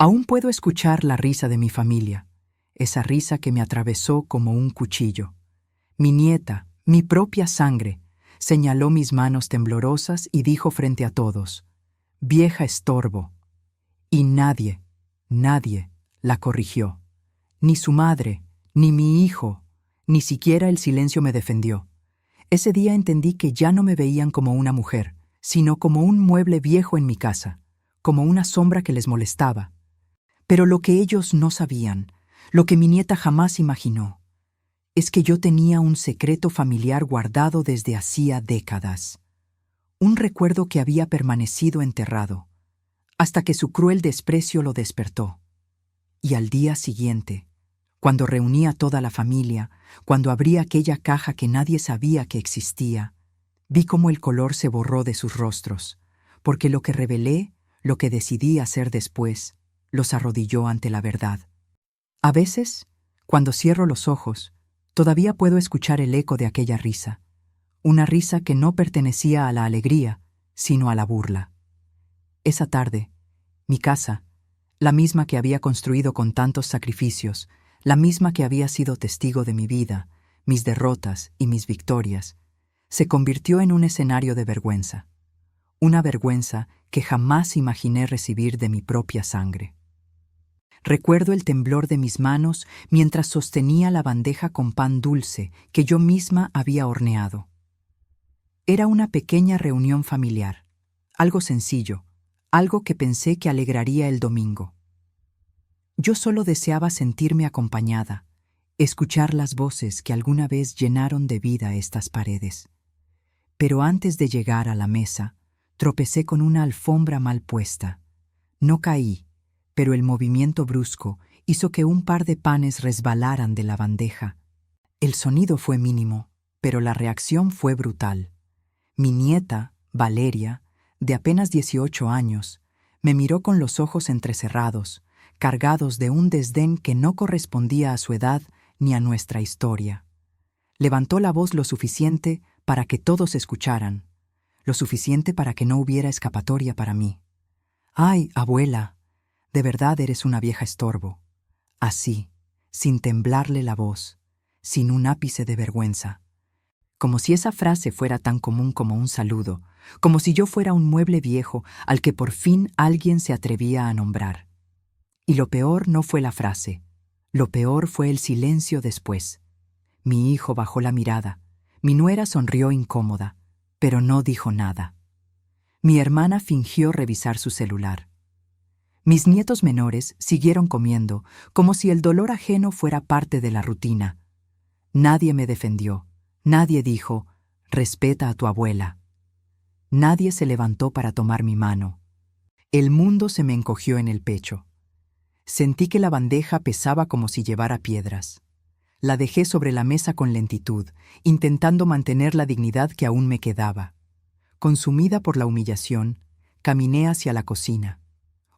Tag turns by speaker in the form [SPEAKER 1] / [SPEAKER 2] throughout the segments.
[SPEAKER 1] Aún puedo escuchar la risa de mi familia, esa risa que me atravesó como un cuchillo. Mi nieta, mi propia sangre, señaló mis manos temblorosas y dijo frente a todos: «Vieja estorbo». Y nadie la corrigió. Ni su madre, ni mi hijo, ni siquiera el silencio me defendió. Ese día entendí que ya no me veían como una mujer, sino como un mueble viejo en mi casa, como una sombra que les molestaba. Pero lo que ellos no sabían, lo que mi nieta jamás imaginó, es que yo tenía un secreto familiar guardado desde hacía décadas. Un recuerdo que había permanecido enterrado, hasta que su cruel desprecio lo despertó. Y al día siguiente, cuando reuní a toda la familia, cuando abrí aquella caja que nadie sabía que existía, vi cómo el color se borró de sus rostros, porque lo que revelé, lo que decidí hacer después, los arrodilló ante la verdad. A veces, cuando cierro los ojos, todavía puedo escuchar el eco de aquella risa, una risa que no pertenecía a la alegría, sino a la burla. Esa tarde, mi casa, la misma que había construido con tantos sacrificios, la misma que había sido testigo de mi vida, mis derrotas y mis victorias, se convirtió en un escenario de vergüenza, una vergüenza que jamás imaginé recibir de mi propia sangre. Recuerdo el temblor de mis manos mientras sostenía la bandeja con pan dulce que yo misma había horneado. Era una pequeña reunión familiar, algo sencillo, algo que pensé que alegraría el domingo. Yo solo deseaba sentirme acompañada, escuchar las voces que alguna vez llenaron de vida estas paredes. Pero antes de llegar a la mesa, tropecé con una alfombra mal puesta. No caí, pero el movimiento brusco hizo que un par de panes resbalaran de la bandeja. El sonido fue mínimo, pero la reacción fue brutal. Mi nieta, Valeria, de apenas 18 años, me miró con los ojos entrecerrados, cargados de un desdén que no correspondía a su edad ni a nuestra historia. Levantó la voz lo suficiente para que todos escucharan, lo suficiente para que no hubiera escapatoria para mí. «Ay, abuela, de verdad eres una vieja estorbo». Así, sin temblarle la voz, sin un ápice de vergüenza. Como si esa frase fuera tan común como un saludo, como si yo fuera un mueble viejo al que por fin alguien se atrevía a nombrar. Y lo peor no fue la frase, lo peor fue el silencio después. Mi hijo bajó la mirada, mi nuera sonrió incómoda, pero no dijo nada. Mi hermana fingió revisar su celular. Mis nietos menores siguieron comiendo, como si el dolor ajeno fuera parte de la rutina. Nadie me defendió, nadie dijo, «Respeta a tu abuela». Nadie se levantó para tomar mi mano. El mundo se me encogió en el pecho. Sentí que la bandeja pesaba como si llevara piedras. La dejé sobre la mesa con lentitud, intentando mantener la dignidad que aún me quedaba. Consumida por la humillación, caminé hacia la cocina.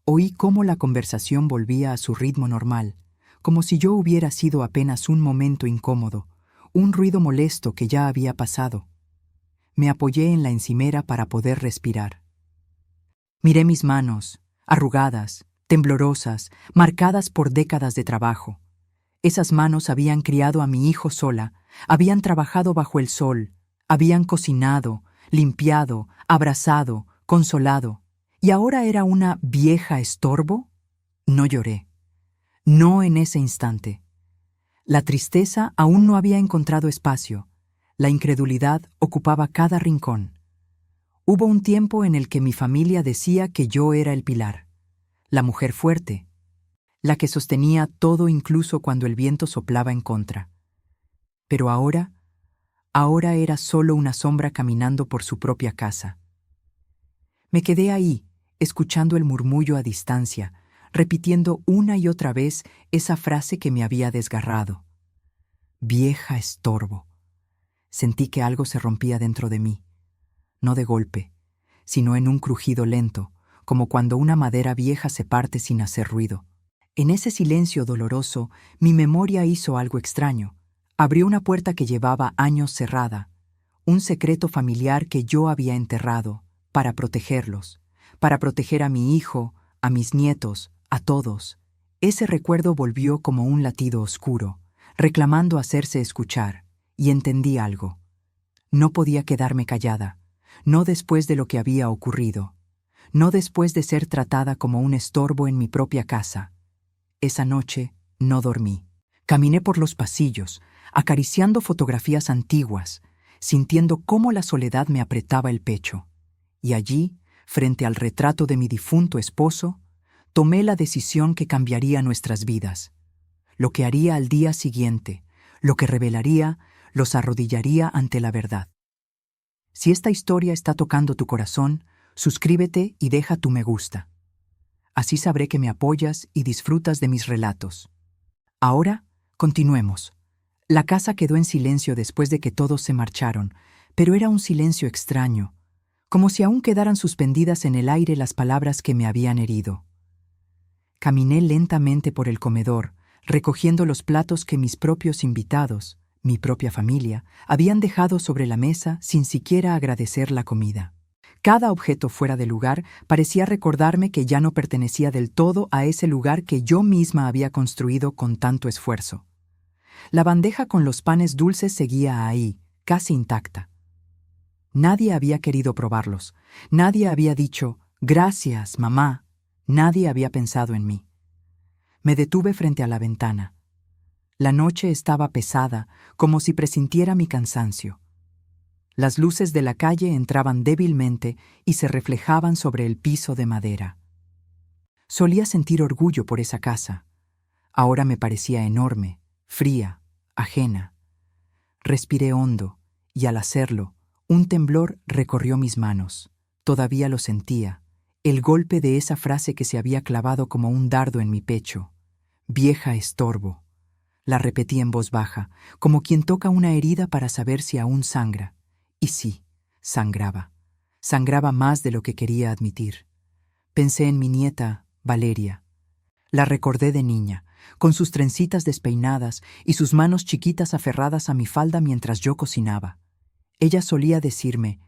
[SPEAKER 1] Oí cómo la conversación volvía a su ritmo normal, como si yo hubiera sido apenas un momento incómodo, un ruido molesto que ya había pasado. Me apoyé en la encimera para poder respirar. Miré mis manos, arrugadas, temblorosas, marcadas por décadas de trabajo. Esas manos habían criado a mi hijo sola, habían trabajado bajo el sol, habían cocinado, limpiado, abrazado, consolado. ¿Y ahora era una vieja estorbo? No lloré. No en ese instante. La tristeza aún no había encontrado espacio. La incredulidad ocupaba cada rincón. Hubo un tiempo en el que mi familia decía que yo era el pilar, la mujer fuerte, la que sostenía todo incluso cuando el viento soplaba en contra. Pero ahora era solo una sombra caminando por su propia casa. Me quedé ahí, escuchando el murmullo a distancia, repitiendo una y otra vez esa frase que me había desgarrado. Vieja estorbo. Sentí que algo se rompía dentro de mí, no de golpe, sino en un crujido lento, como cuando una madera vieja se parte sin hacer ruido. En ese silencio doloroso, mi memoria hizo algo extraño. Abrió una puerta que llevaba años cerrada, un secreto familiar que yo había enterrado, para protegerlos, para proteger a mi hijo, a mis nietos, a todos, ese recuerdo volvió como un latido oscuro, reclamando hacerse escuchar, y entendí algo. No podía quedarme callada, no después de lo que había ocurrido, no después de ser tratada como un estorbo en mi propia casa. Esa noche no dormí. Caminé por los pasillos, acariciando fotografías antiguas, sintiendo cómo la soledad me apretaba el pecho. Y allí, frente al retrato de mi difunto esposo, tomé la decisión que cambiaría nuestras vidas. Lo que haría al día siguiente, lo que revelaría, los arrodillaría ante la verdad. Si esta historia está tocando tu corazón, suscríbete y deja tu me gusta. Así sabré que me apoyas y disfrutas de mis relatos. Ahora, continuemos. La casa quedó en silencio después de que todos se marcharon, pero era un silencio extraño, como si aún quedaran suspendidas en el aire las palabras que me habían herido. Caminé lentamente por el comedor, recogiendo los platos que mis propios invitados, mi propia familia, habían dejado sobre la mesa sin siquiera agradecer la comida. Cada objeto fuera de lugar parecía recordarme que ya no pertenecía del todo a ese lugar que yo misma había construido con tanto esfuerzo. La bandeja con los panes dulces seguía ahí, casi intacta. Nadie había querido probarlos. Nadie había dicho, «Gracias, mamá». Nadie había pensado en mí. Me detuve frente a la ventana. La noche estaba pesada, como si presintiera mi cansancio. Las luces de la calle entraban débilmente y se reflejaban sobre el piso de madera. Solía sentir orgullo por esa casa. Ahora me parecía enorme, fría, ajena. Respiré hondo, y al hacerlo, un temblor recorrió mis manos. Todavía lo sentía, el golpe de esa frase que se había clavado como un dardo en mi pecho. «Vieja estorbo». La repetí en voz baja, como quien toca una herida para saber si aún sangra. Y sí, sangraba. Sangraba más de lo que quería admitir. Pensé en mi nieta, Valeria. La recordé de niña, con sus trencitas despeinadas y sus manos chiquitas aferradas a mi falda mientras yo cocinaba. Ella solía decirme,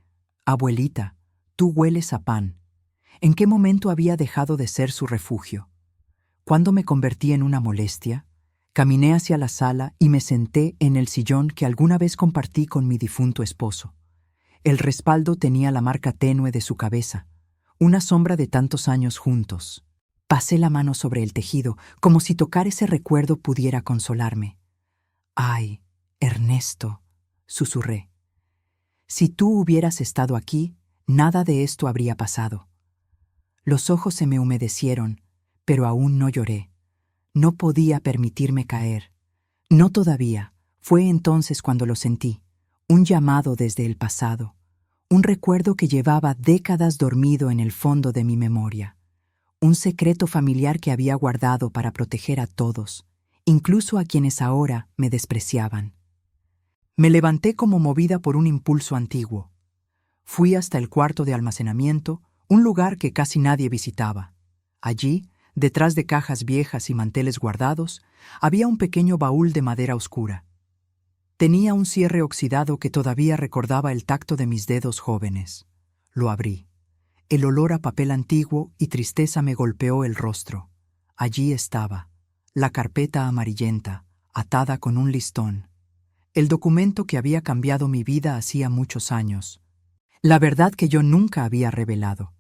[SPEAKER 1] «Abuelita, tú hueles a pan». ¿En qué momento había dejado de ser su refugio? ¿Cuándo me convertí en una molestia? Caminé hacia la sala y me senté en el sillón que alguna vez compartí con mi difunto esposo. El respaldo tenía la marca tenue de su cabeza, una sombra de tantos años juntos. Pasé la mano sobre el tejido, como si tocar ese recuerdo pudiera consolarme. «Ay, Ernesto», susurré. «Si tú hubieras estado aquí, nada de esto habría pasado». Los ojos se me humedecieron, pero aún no lloré. No podía permitirme caer. No todavía. Fue entonces cuando lo sentí. Un llamado desde el pasado. Un recuerdo que llevaba décadas dormido en el fondo de mi memoria. Un secreto familiar que había guardado para proteger a todos, incluso a quienes ahora me despreciaban. Me levanté como movida por un impulso antiguo. Fui hasta el cuarto de almacenamiento, un lugar que casi nadie visitaba. Allí, detrás de cajas viejas y manteles guardados, había un pequeño baúl de madera oscura. Tenía un cierre oxidado que todavía recordaba el tacto de mis dedos jóvenes. Lo abrí. El olor a papel antiguo y tristeza me golpeó el rostro. Allí estaba, la carpeta amarillenta, atada con un listón. El documento que había cambiado mi vida hacía muchos años. La verdad que yo nunca había revelado.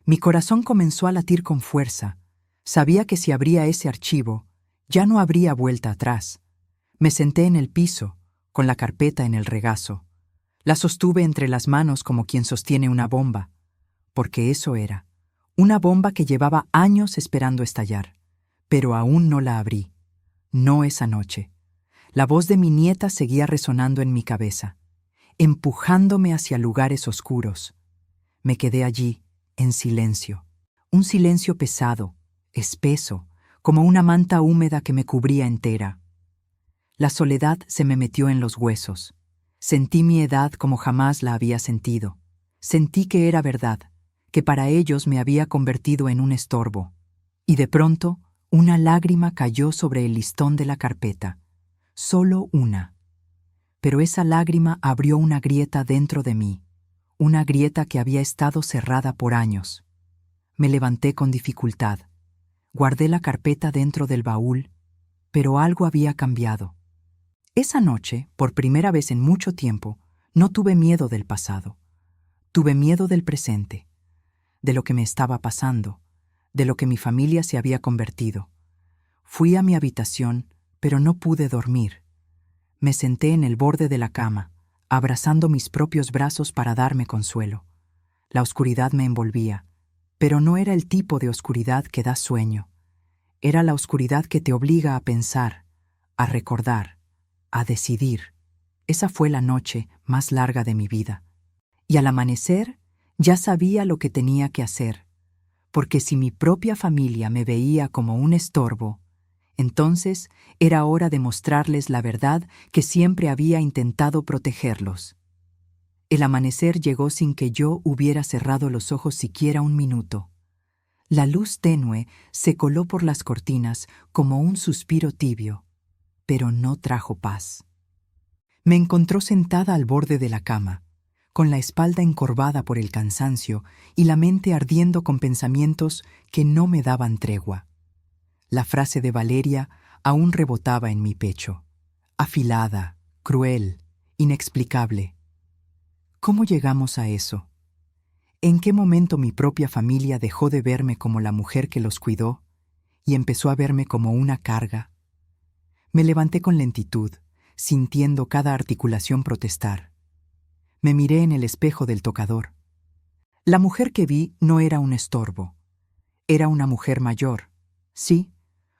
[SPEAKER 1] Mi corazón comenzó a latir con fuerza. Sabía que si abría ese archivo, ya no habría vuelta atrás. Me senté en el piso, con la carpeta en el regazo. La sostuve entre las manos como quien sostiene una bomba, porque eso era, una bomba que llevaba años esperando estallar. Pero aún no la abrí. No esa noche. La voz de mi nieta seguía resonando en mi cabeza, empujándome hacia lugares oscuros. Me quedé allí, en silencio. Un silencio pesado, espeso, como una manta húmeda que me cubría entera. La soledad se me metió en los huesos. Sentí mi edad como jamás la había sentido. Sentí que era verdad, que para ellos me había convertido en un estorbo. Y de pronto, una lágrima cayó sobre el listón de la carpeta. Solo una. Pero esa lágrima abrió una grieta dentro de mí, una grieta que había estado cerrada por años. Me levanté con dificultad. Guardé la carpeta dentro del baúl, pero algo había cambiado. Esa noche, por primera vez en mucho tiempo, no tuve miedo del pasado. Tuve miedo del presente, de lo que me estaba pasando, de lo que mi familia se había convertido. Fui a mi habitación, pero no pude dormir. Me senté en el borde de la cama, abrazando mis propios brazos para darme consuelo. La oscuridad me envolvía, pero no era el tipo de oscuridad que da sueño. Era la oscuridad que te obliga a pensar, a recordar, a decidir. Esa fue la noche más larga de mi vida. Y al amanecer, ya sabía lo que tenía que hacer, porque si mi propia familia me veía como un estorbo, entonces era hora de mostrarles la verdad que siempre había intentado protegerlos. El amanecer llegó sin que yo hubiera cerrado los ojos siquiera un minuto. La luz tenue se coló por las cortinas como un suspiro tibio, pero no trajo paz. Me encontró sentada al borde de la cama, con la espalda encorvada por el cansancio y la mente ardiendo con pensamientos que no me daban tregua. La frase de Valeria aún rebotaba en mi pecho, afilada, cruel, inexplicable. ¿Cómo llegamos a eso? ¿En qué momento mi propia familia dejó de verme como la mujer que los cuidó y empezó a verme como una carga? Me levanté con lentitud, sintiendo cada articulación protestar. Me miré en el espejo del tocador. La mujer que vi no era un estorbo. Era una mujer mayor, sí,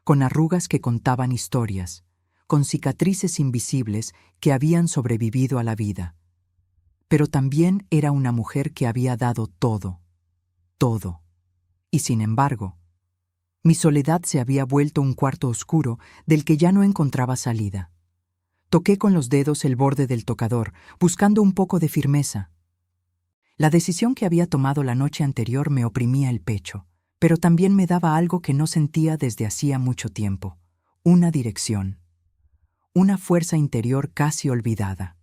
[SPEAKER 1] con arrugas que contaban historias, con cicatrices invisibles que habían sobrevivido a la vida. Pero también era una mujer que había dado todo, todo. Y sin embargo, mi soledad se había vuelto un cuarto oscuro del que ya no encontraba salida. Toqué con los dedos el borde del tocador, buscando un poco de firmeza. La decisión que había tomado la noche anterior me oprimía el pecho, pero también me daba algo que no sentía desde hacía mucho tiempo, una dirección, una fuerza interior casi olvidada.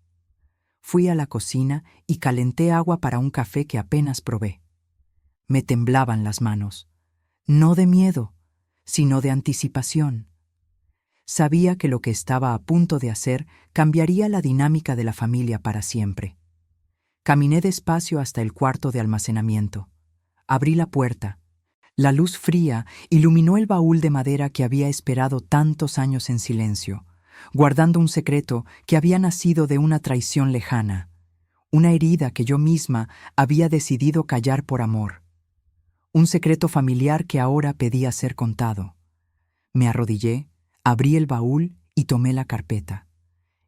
[SPEAKER 1] Fui a la cocina y calenté agua para un café que apenas probé. Me temblaban las manos, no de miedo, sino de anticipación. Sabía que lo que estaba a punto de hacer cambiaría la dinámica de la familia para siempre. Caminé despacio hasta el cuarto de almacenamiento. Abrí la puerta. La luz fría iluminó el baúl de madera que había esperado tantos años en silencio, guardando un secreto que había nacido de una traición lejana, una herida que yo misma había decidido callar por amor, un secreto familiar que ahora pedía ser contado. Me arrodillé, abrí el baúl y tomé la carpeta.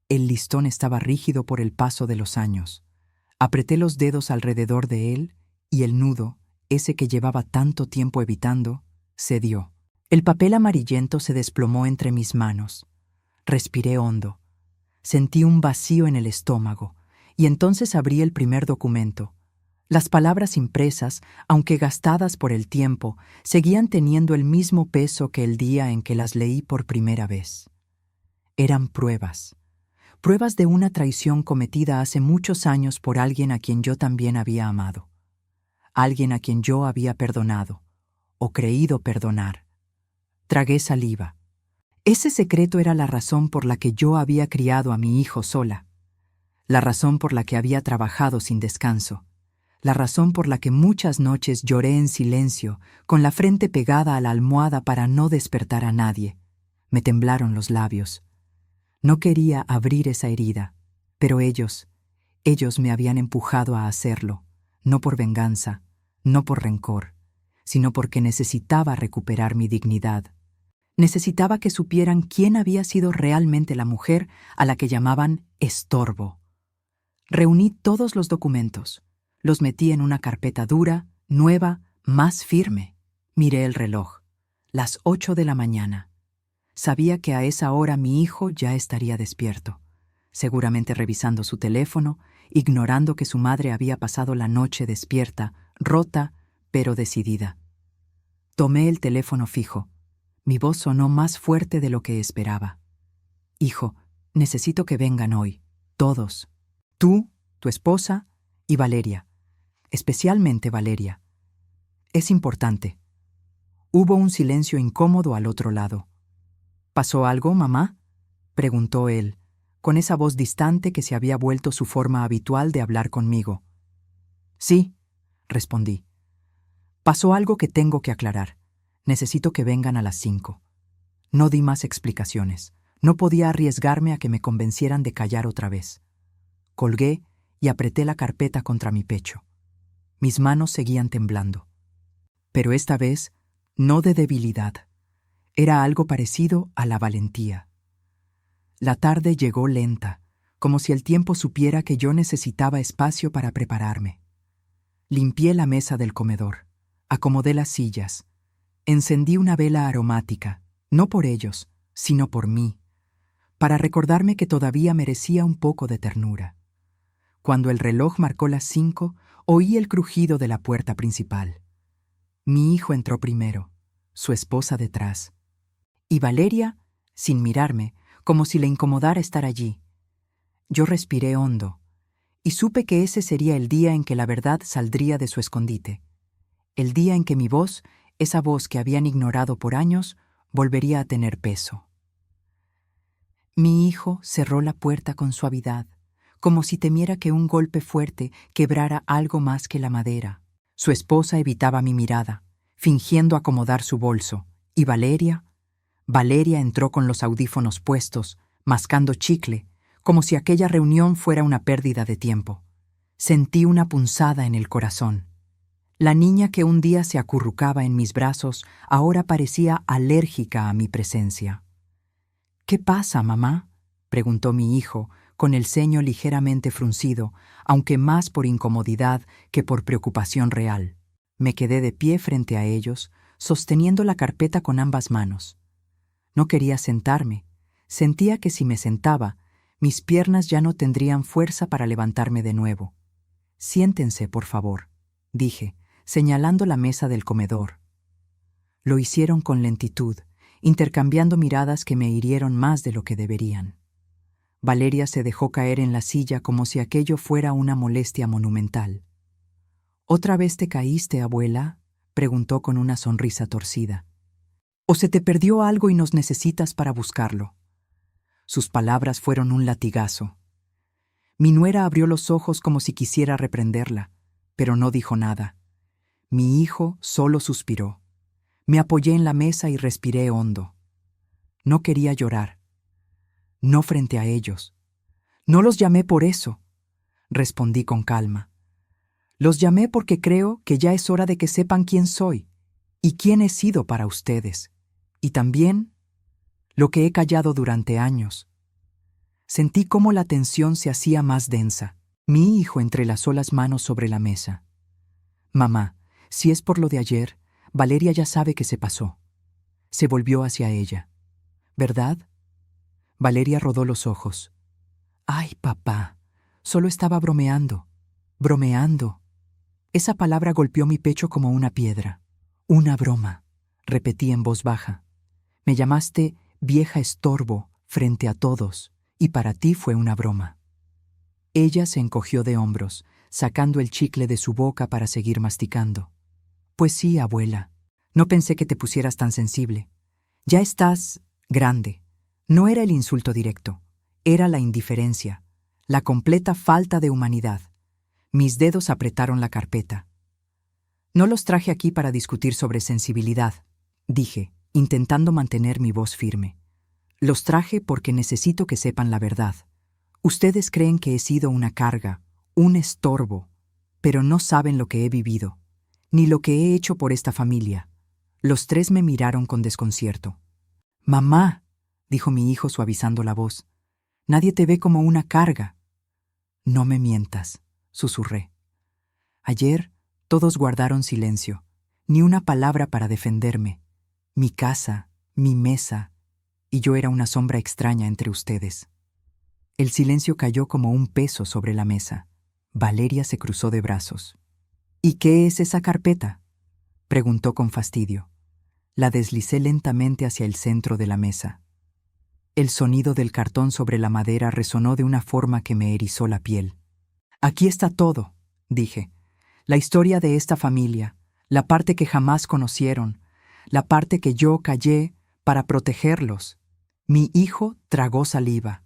[SPEAKER 1] El listón estaba rígido por el paso de los años. Apreté los dedos alrededor de él y el nudo, ese que llevaba tanto tiempo evitando, cedió. El papel amarillento se desplomó entre mis manos. Respiré hondo. Sentí un vacío en el estómago y entonces abrí el primer documento. Las palabras impresas, aunque gastadas por el tiempo, seguían teniendo el mismo peso que el día en que las leí por primera vez. Eran pruebas. Pruebas de una traición cometida hace muchos años por alguien a quien yo también había amado. Alguien a quien yo había perdonado, o creído perdonar. Tragué saliva. Ese secreto era la razón por la que yo había criado a mi hijo sola, la razón por la que había trabajado sin descanso, la razón por la que muchas noches lloré en silencio, con la frente pegada a la almohada para no despertar a nadie. Me temblaron los labios. No quería abrir esa herida, pero ellos me habían empujado a hacerlo, no por venganza, no por rencor, sino porque necesitaba recuperar mi dignidad. Necesitaba que supieran quién había sido realmente la mujer a la que llamaban estorbo. Reuní todos los documentos, los metí en una carpeta dura, nueva, más firme. Miré el reloj, las 8 de la mañana. Sabía que a esa hora mi hijo ya estaría despierto, seguramente revisando su teléfono, ignorando que su madre había pasado la noche despierta, rota, pero decidida. Tomé el teléfono fijo. Mi voz sonó más fuerte de lo que esperaba. Hijo, necesito que vengan hoy, todos. Tú, tu esposa y Valeria. Especialmente Valeria. Es importante. Hubo un silencio incómodo al otro lado. ¿Pasó algo, mamá?, preguntó él, con esa voz distante que se había vuelto su forma habitual de hablar conmigo. Sí, respondí. Pasó algo que tengo que aclarar. Necesito que vengan a las 5. No di más explicaciones. No podía arriesgarme a que me convencieran de callar otra vez. Colgué y apreté la carpeta contra mi pecho. Mis manos seguían temblando. Pero esta vez, no de debilidad. Era algo parecido a la valentía. La tarde llegó lenta, como si el tiempo supiera que yo necesitaba espacio para prepararme. Limpié la mesa del comedor, acomodé las sillas, encendí una vela aromática, no por ellos, sino por mí, para recordarme que todavía merecía un poco de ternura. Cuando el reloj marcó las 5, oí el crujido de la puerta principal. Mi hijo entró primero, su esposa detrás, y Valeria, sin mirarme, como si le incomodara estar allí. Yo respiré hondo, y supe que ese sería el día en que la verdad saldría de su escondite, el día en que mi voz, esa voz que habían ignorado por años, volvería a tener peso. Mi hijo cerró la puerta con suavidad, como si temiera que un golpe fuerte quebrara algo más que la madera. Su esposa evitaba mi mirada, fingiendo acomodar su bolso, y Valeria entró con los audífonos puestos, mascando chicle, como si aquella reunión fuera una pérdida de tiempo. Sentí una punzada en el corazón. La niña que un día se acurrucaba en mis brazos ahora parecía alérgica a mi presencia. «¿Qué pasa, mamá?», preguntó mi hijo, con el ceño ligeramente fruncido, aunque más por incomodidad que por preocupación real. Me quedé de pie frente a ellos, sosteniendo la carpeta con ambas manos. No quería sentarme. Sentía que si me sentaba, mis piernas ya no tendrían fuerza para levantarme de nuevo. «Siéntense, por favor», dije, señalando la mesa del comedor. Lo hicieron con lentitud, intercambiando miradas que me hirieron más de lo que deberían. Valeria se dejó caer en la silla como si aquello fuera una molestia monumental. «¿Otra vez te caíste, abuela?», preguntó con una sonrisa torcida. «¿O se te perdió algo y nos necesitas para buscarlo?». Sus palabras fueron un latigazo. Mi nuera abrió los ojos como si quisiera reprenderla, pero no dijo nada. Mi hijo solo suspiró. Me apoyé en la mesa y respiré hondo. No quería llorar. No frente a ellos. No los llamé por eso, respondí con calma. Los llamé porque creo que ya es hora de que sepan quién soy y quién he sido para ustedes. Y también lo que he callado durante años. Sentí cómo la tensión se hacía más densa. Mi hijo entrelazó las manos sobre la mesa. «Mamá, si es por lo de ayer, Valeria ya sabe que se pasó». Se volvió hacia ella. «¿Verdad?». Valeria rodó los ojos. «Ay, papá, solo estaba bromeando. Bromeando». Esa palabra golpeó mi pecho como una piedra. «Una broma», repetí en voz baja. «Me llamaste vieja estorbo frente a todos, y para ti fue una broma». Ella se encogió de hombros, sacando el chicle de su boca para seguir masticando. «Pues sí, abuela. No pensé que te pusieras tan sensible. Ya estás grande». No era el insulto directo, era la indiferencia, la completa falta de humanidad. Mis dedos apretaron la carpeta. «No los traje aquí para discutir sobre sensibilidad», dije, intentando mantener mi voz firme. «Los traje porque necesito que sepan la verdad. Ustedes creen que he sido una carga, un estorbo, pero no saben lo que he vivido, ni lo que he hecho por esta familia». Los tres me miraron con desconcierto. «Mamá», dijo mi hijo suavizando la voz, «nadie te ve como una carga». «No me mientas», susurré. Ayer todos guardaron silencio, ni una palabra para defenderme. Mi casa, mi mesa, y yo era una sombra extraña entre ustedes. El silencio cayó como un peso sobre la mesa. Valeria se cruzó de brazos. «¿Y qué es esa carpeta?», preguntó con fastidio. La deslicé lentamente hacia el centro de la mesa. El sonido del cartón sobre la madera resonó de una forma que me erizó la piel. «Aquí está todo», dije. «La historia de esta familia, la parte que jamás conocieron, la parte que yo callé para protegerlos. Mi hijo tragó saliva.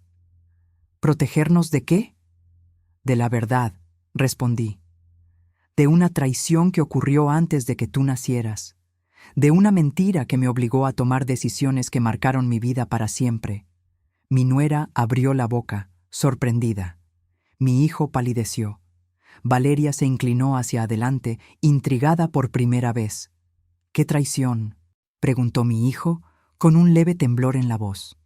[SPEAKER 1] ¿Protegernos de qué? De la verdad, respondí. De una traición que ocurrió antes de que tú nacieras. De una mentira que me obligó a tomar decisiones que marcaron mi vida para siempre. Mi nuera abrió la boca, sorprendida. Mi hijo palideció. Valeria se inclinó hacia adelante, intrigada por primera vez. ¿Qué traición?, preguntó mi hijo, con un leve temblor en la voz.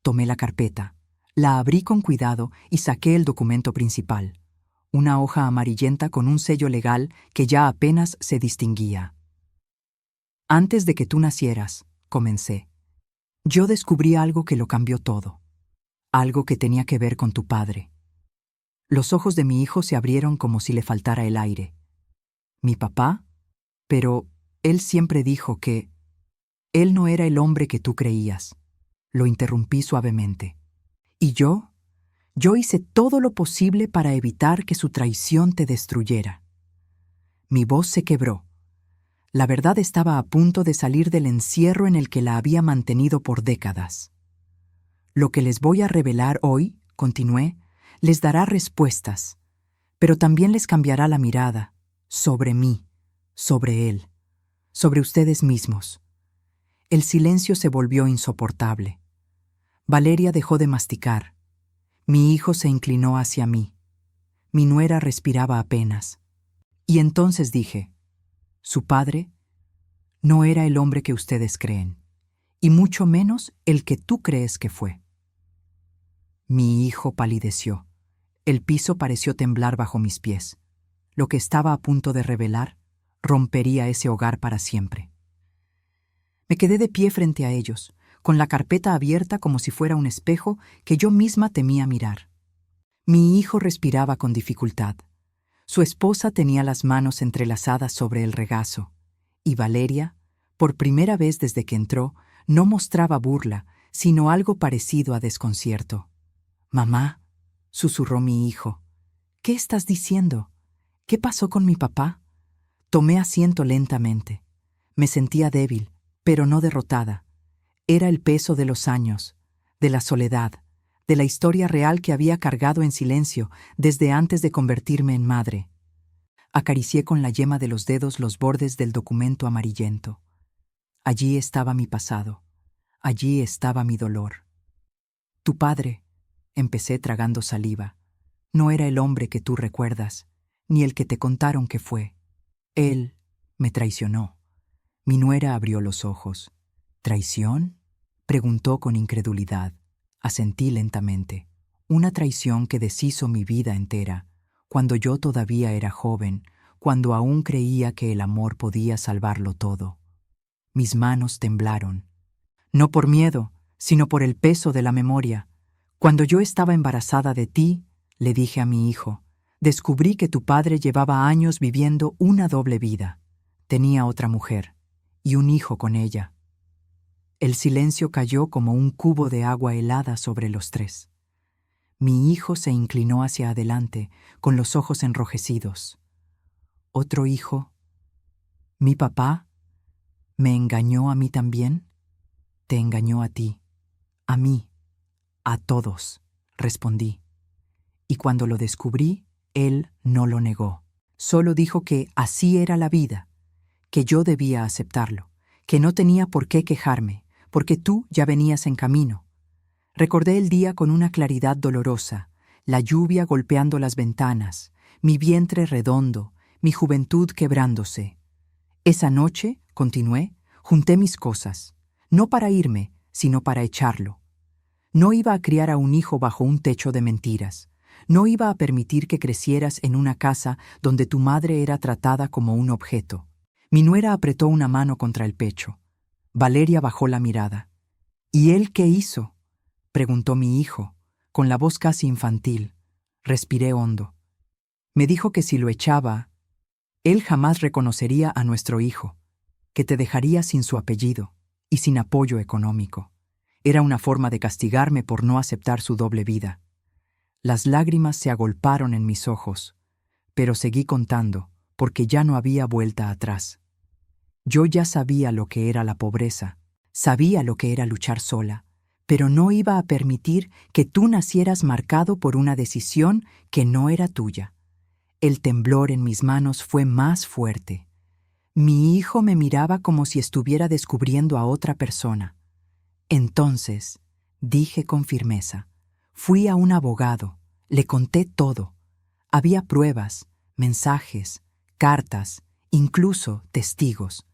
[SPEAKER 1] Tomé la carpeta, la abrí con cuidado y saqué el documento principal, una hoja amarillenta con un sello legal que ya apenas se distinguía. Antes de que tú nacieras, comencé, yo descubrí algo que lo cambió todo, algo que tenía que ver con tu padre. Los ojos de mi hijo se abrieron como si le faltara el aire. ¿Mi papá? Pero él siempre dijo que él no era el hombre que tú creías. Lo interrumpí suavemente. ¿Y yo? Yo hice todo lo posible para evitar que su traición te destruyera. Mi voz se quebró. La verdad estaba a punto de salir del encierro en el que la había mantenido por décadas. Lo que les voy a revelar hoy, continué, les dará respuestas, pero también les cambiará la mirada sobre mí, sobre él, sobre ustedes mismos. El silencio se volvió insoportable. Valeria dejó de masticar. Mi hijo se inclinó hacia mí. Mi nuera respiraba apenas. Y entonces dije, su padre no era el hombre que ustedes creen, y mucho menos el que tú crees que fue. Mi hijo palideció. El piso pareció temblar bajo mis pies. Lo que estaba a punto de revelar rompería ese hogar para siempre. Me quedé de pie frente a ellos, con la carpeta abierta como si fuera un espejo que yo misma temía mirar. Mi hijo respiraba con dificultad. Su esposa tenía las manos entrelazadas sobre el regazo, y Valeria, por primera vez desde que entró, no mostraba burla, sino algo parecido a desconcierto. «Mamá», susurró mi hijo, «¿qué estás diciendo? ¿Qué pasó con mi papá?» Tomé asiento lentamente. Me sentía débil, pero no derrotada. Era el peso de los años, de la soledad, de la historia real que había cargado en silencio desde antes de convertirme en madre. Acaricié con la yema de los dedos los bordes del documento amarillento. Allí estaba mi pasado. Allí estaba mi dolor. Tu padre, empecé tragando saliva, no era el hombre que tú recuerdas, ni el que te contaron que fue. Él me traicionó. Mi nuera abrió los ojos. ¿Traición?, preguntó con incredulidad. Asentí lentamente. Una traición que deshizo mi vida entera, cuando yo todavía era joven, cuando aún creía que el amor podía salvarlo todo. Mis manos temblaron. No por miedo, sino por el peso de la memoria. Cuando yo estaba embarazada de ti, le dije a mi hijo, descubrí que tu padre llevaba años viviendo una doble vida. Tenía otra mujer, y un hijo con ella. El silencio cayó como un cubo de agua helada sobre los tres. Mi hijo se inclinó hacia adelante, con los ojos enrojecidos. ¿Otro hijo? ¿Mi papá? ¿Me engañó a mí también? Te engañó a ti, a mí, a todos, respondí. Y cuando lo descubrí, él no lo negó. Solo dijo que así era la vida, que yo debía aceptarlo, que no tenía por qué quejarme, porque tú ya venías en camino. Recordé el día con una claridad dolorosa, la lluvia golpeando las ventanas, mi vientre redondo, mi juventud quebrándose. Esa noche, continué, junté mis cosas, no para irme, sino para echarlo. No iba a criar a un hijo bajo un techo de mentiras. No iba a permitir que crecieras en una casa donde tu madre era tratada como un objeto. Mi nuera apretó una mano contra el pecho. Valeria bajó la mirada. ¿Y él qué hizo?, preguntó mi hijo, con la voz casi infantil. Respiré hondo. Me dijo que si lo echaba, él jamás reconocería a nuestro hijo, que te dejaría sin su apellido y sin apoyo económico. Era una forma de castigarme por no aceptar su doble vida. Las lágrimas se agolparon en mis ojos, pero seguí contando, porque ya no había vuelta atrás. Yo ya sabía lo que era la pobreza, sabía lo que era luchar sola, pero no iba a permitir que tú nacieras marcado por una decisión que no era tuya. El temblor en mis manos fue más fuerte. Mi hijo me miraba como si estuviera descubriendo a otra persona. Entonces, dije con firmeza, fui a un abogado, le conté todo. Había pruebas, mensajes, cartas, incluso testigos.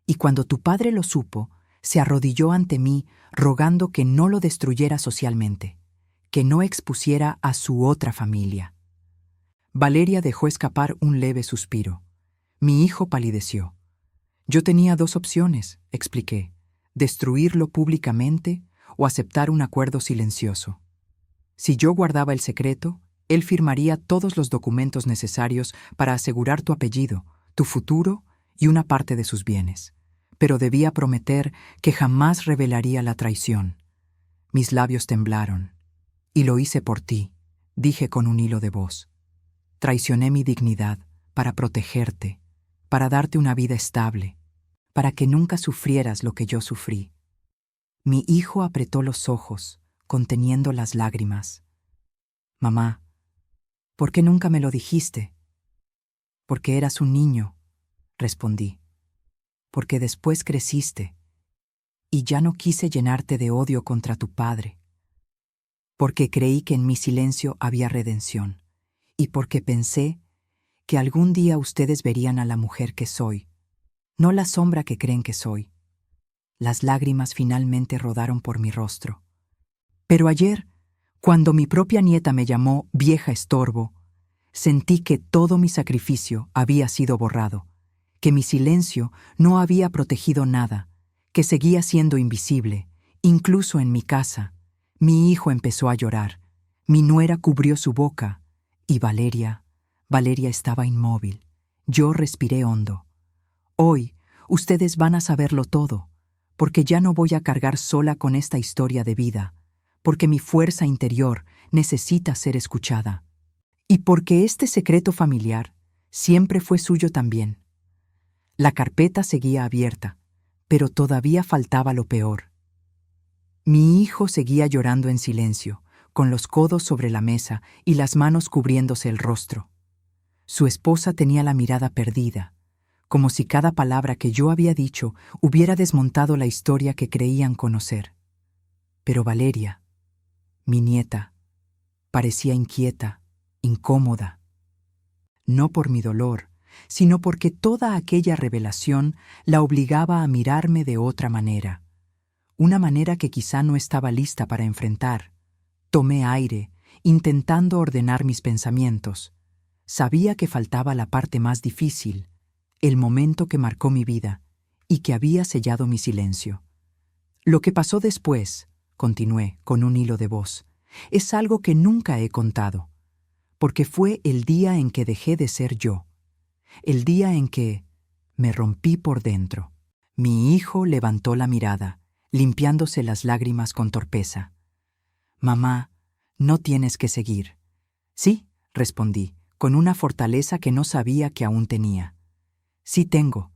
[SPEAKER 1] Y cuando tu padre lo supo, se arrodilló ante mí rogando que no lo destruyera socialmente, que no expusiera a su otra familia. Valeria dejó escapar un leve suspiro. Mi hijo palideció. Yo tenía dos opciones, expliqué: destruirlo públicamente o aceptar un acuerdo silencioso. Si yo guardaba el secreto, él firmaría todos los documentos necesarios para asegurar tu apellido, tu futuro y una parte de sus bienes. Pero debía prometer que jamás revelaría la traición. Mis labios temblaron. Y lo hice por ti, dije con un hilo de voz. Traicioné mi dignidad para protegerte, para darte una vida estable, para que nunca sufrieras lo que yo sufrí. Mi hijo apretó los ojos, conteniendo las lágrimas. Mamá, ¿por qué nunca me lo dijiste? Porque eras un niño, respondí. Porque después creciste, y ya no quise llenarte de odio contra tu padre. Porque creí que en mi silencio había redención, y porque pensé que algún día ustedes verían a la mujer que soy, no la sombra que creen que soy. Las lágrimas finalmente rodaron por mi rostro. Pero ayer, cuando mi propia nieta me llamó vieja estorbo, sentí que todo mi sacrificio había sido borrado, que mi silencio no había protegido nada, que seguía siendo invisible, incluso en mi casa. Mi hijo empezó a llorar, mi nuera cubrió su boca, y Valeria estaba inmóvil. Yo respiré hondo. Hoy, ustedes van a saberlo todo, porque ya no voy a cargar sola con esta historia de vida, porque mi fuerza interior necesita ser escuchada. Y porque este secreto familiar siempre fue suyo también. La carpeta seguía abierta, pero todavía faltaba lo peor. Mi hijo seguía llorando en silencio, con los codos sobre la mesa y las manos cubriéndose el rostro. Su esposa tenía la mirada perdida, como si cada palabra que yo había dicho hubiera desmontado la historia que creían conocer. Pero Valeria, mi nieta, parecía inquieta, incómoda. No por mi dolor, sino porque toda aquella revelación la obligaba a mirarme de otra manera, una manera que quizá no estaba lista para enfrentar. Tomé aire, intentando ordenar mis pensamientos. Sabía que faltaba la parte más difícil, el momento que marcó mi vida y que había sellado mi silencio. Lo que pasó después, continué con un hilo de voz, es algo que nunca he contado, porque fue el día en que dejé de ser yo, el día en que me rompí por dentro. Mi hijo levantó la mirada, limpiándose las lágrimas con torpeza. Mamá, no tienes que seguir. Sí, respondí, con una fortaleza que no sabía que aún tenía. Sí tengo,